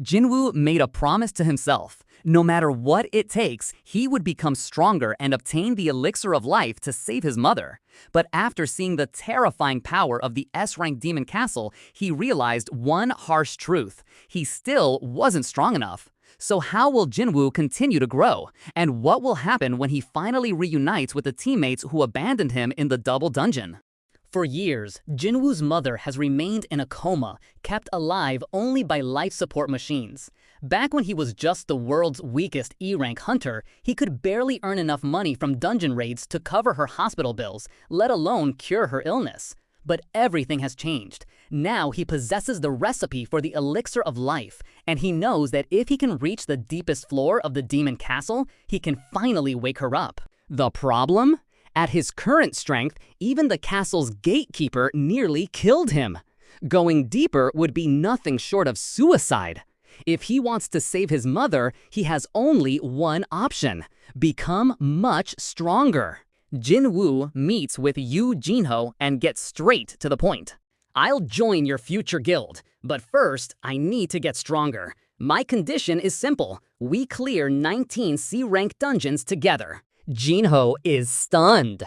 Jinwoo made a promise to himself. No matter what it takes, he would become stronger and obtain the Elixir of Life to save his mother. But after seeing the terrifying power of the S-rank demon castle, he realized one harsh truth. He still wasn't strong enough. So how will Jinwoo continue to grow? And what will happen when he finally reunites with the teammates who abandoned him in the double dungeon? For years, Jinwoo's mother has remained in a coma, kept alive only by life support machines. Back when he was just the world's weakest E-rank hunter, he could barely earn enough money from dungeon raids to cover her hospital bills, let alone cure her illness. But everything has changed. Now he possesses the recipe for the Elixir of Life, and he knows that if he can reach the deepest floor of the demon castle, he can finally wake her up. The problem? At his current strength, even the castle's gatekeeper nearly killed him. Going deeper would be nothing short of suicide. If he wants to save his mother, he has only one option: become much stronger. Jinwoo meets with Yoo Jinho and gets straight to the point. I'll join your future guild, but first, I need to get stronger. My condition is simple: we clear 19 C-rank dungeons together. Jinho is stunned.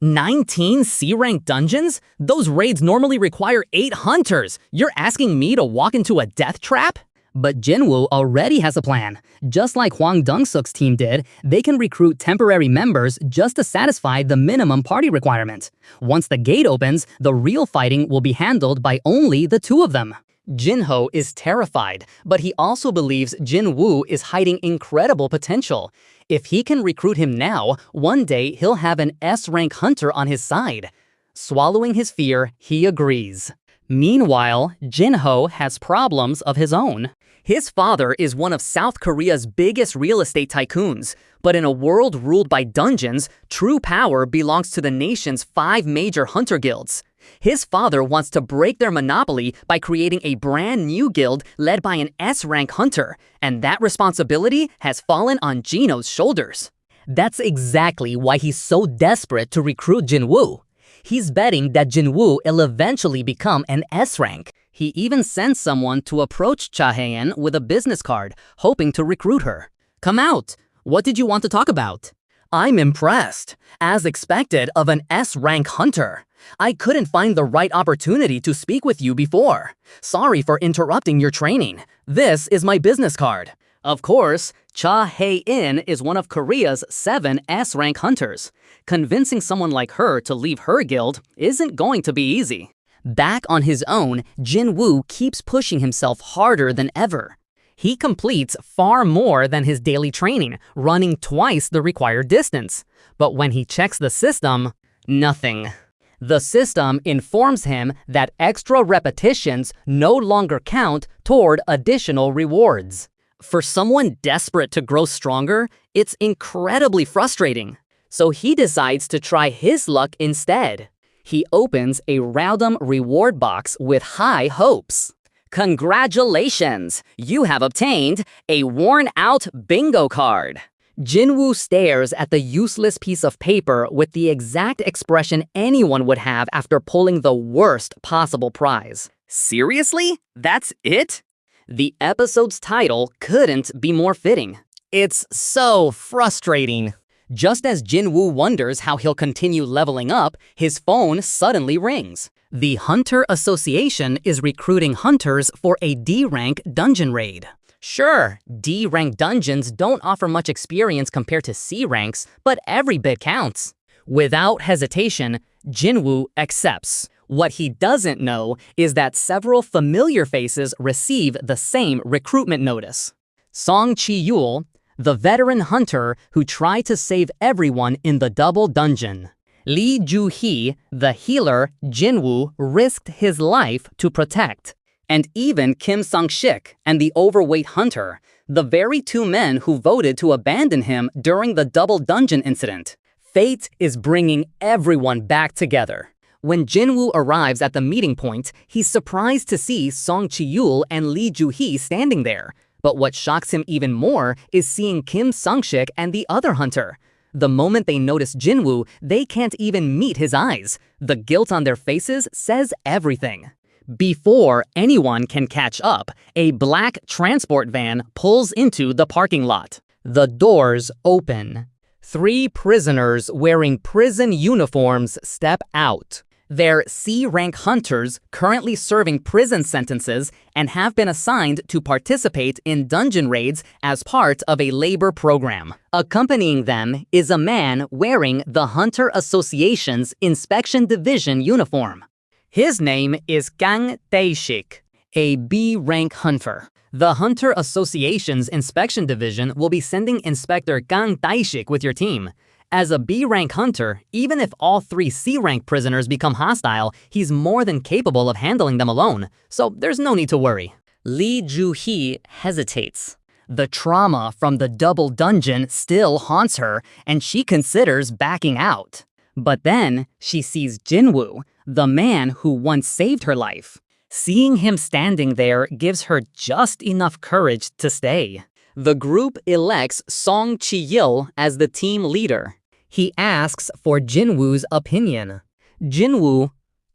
19 C-rank dungeons? Those raids normally require 8 hunters. You're asking me to walk into a death trap? But Jinwoo already has a plan. Just like Hwang Dong-suk's team did, they can recruit temporary members just to satisfy the minimum party requirement. Once the gate opens, the real fighting will be handled by only the 2 of them. Jinho is terrified, but he also believes Jinwoo is hiding incredible potential. If he can recruit him now, one day he'll have an S-rank hunter on his side. Swallowing his fear, he agrees. Meanwhile, Jinho has problems of his own. His father is one of South Korea's biggest real estate tycoons, but in a world ruled by dungeons, true power belongs to the nation's 5 major hunter guilds. His father wants to break their monopoly by creating a brand new guild led by an S-rank hunter, and that responsibility has fallen on Jinho's shoulders. That's exactly why he's so desperate to recruit Jinwoo. He's betting that Jinwoo will eventually become an S-rank. He even sends someone to approach Hae-In with a business card, hoping to recruit her. Come out! What did you want to talk about? I'm impressed. As expected of an S-rank hunter. I couldn't find the right opportunity to speak with you before. Sorry for interrupting your training. This is my business card. Of course, Hae-In is one of Korea's 7 S-rank hunters. Convincing someone like her to leave her guild isn't going to be easy. Back on his own, Jinwoo keeps pushing himself harder than ever. He completes far more than his daily training, running twice the required distance. But when he checks the system, nothing. The system informs him that extra repetitions no longer count toward additional rewards. For someone desperate to grow stronger, it's incredibly frustrating. So he decides to try his luck instead. He opens a random reward box with high hopes. Congratulations! You have obtained a worn-out bingo card. Jinwoo stares at the useless piece of paper with the exact expression anyone would have after pulling the worst possible prize. Seriously? That's it? The episode's title couldn't be more fitting. It's so frustrating. Just as Jinwoo wonders how he'll continue leveling up, his phone suddenly rings. The Hunter Association is recruiting hunters for a D-rank dungeon raid. Sure, D-rank dungeons don't offer much experience compared to C-ranks, but every bit counts. Without hesitation, Jinwoo accepts. What he doesn't know is that several familiar faces receive the same recruitment notice. Song Ji-yul, the veteran hunter who tried to save everyone in the double dungeon. Lee Ju-hee, the healer Jinwoo risked his life to protect. And even Kim Sang-shik and the overweight hunter, the very 2 men who voted to abandon him during the double dungeon incident. Fate is bringing everyone back together. When Jinwoo arrives at the meeting point, he's surprised to see Song Ji-yul and Lee Ju-hee standing there. But what shocks him even more is seeing Kim Sang-shik and the other hunter. The moment they notice Jinwoo, they can't even meet his eyes. The guilt on their faces says everything. Before anyone can catch up, a black transport van pulls into the parking lot. The doors open. 3 prisoners wearing prison uniforms step out. They're C-rank hunters currently serving prison sentences and have been assigned to participate in dungeon raids as part of a labor program. Accompanying them is a man wearing the Hunter Association's Inspection Division uniform. His name is Kang Taeshik, a B-rank hunter. The Hunter Association's Inspection Division will be sending Inspector Kang Taeshik with your team. As a B-rank hunter, even if all 3 C-rank prisoners become hostile, he's more than capable of handling them alone, so there's no need to worry. Lee Joo-hee hesitates. The trauma from the double dungeon still haunts her, and she considers backing out. But then, she sees Jinwoo, the man who once saved her life. Seeing him standing there gives her just enough courage to stay. The group elects Song Ji-il as the team leader. He asks for Jinwoo's opinion. Jinwoo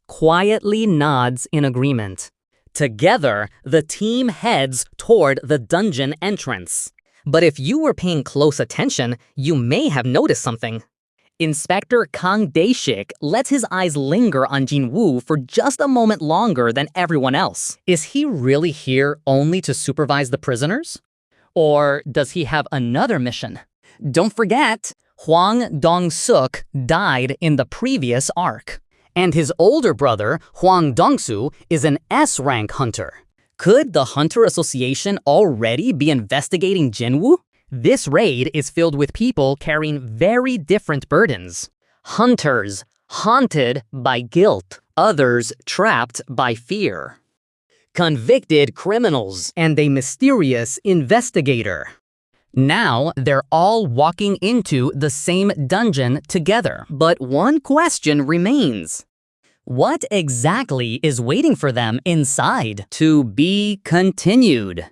quietly nods in agreement. Together, the team heads toward the dungeon entrance. But if you were paying close attention, you may have noticed something. Inspector Kang Taeshik lets his eyes linger on Jinwoo for just a moment longer than everyone else. Is he really here only to supervise the prisoners? Or does he have another mission? Don't forget, Hwang Dong-suk died in the previous arc. And his older brother, Hwang Dong-soo, is an S-rank hunter. Could the Hunter Association already be investigating Jinwoo? This raid is filled with people carrying very different burdens. Hunters, haunted by guilt. Others trapped by fear. Convicted criminals, and a mysterious investigator. Now, they're all walking into the same dungeon together. But one question remains. What exactly is waiting for them inside? To be continued.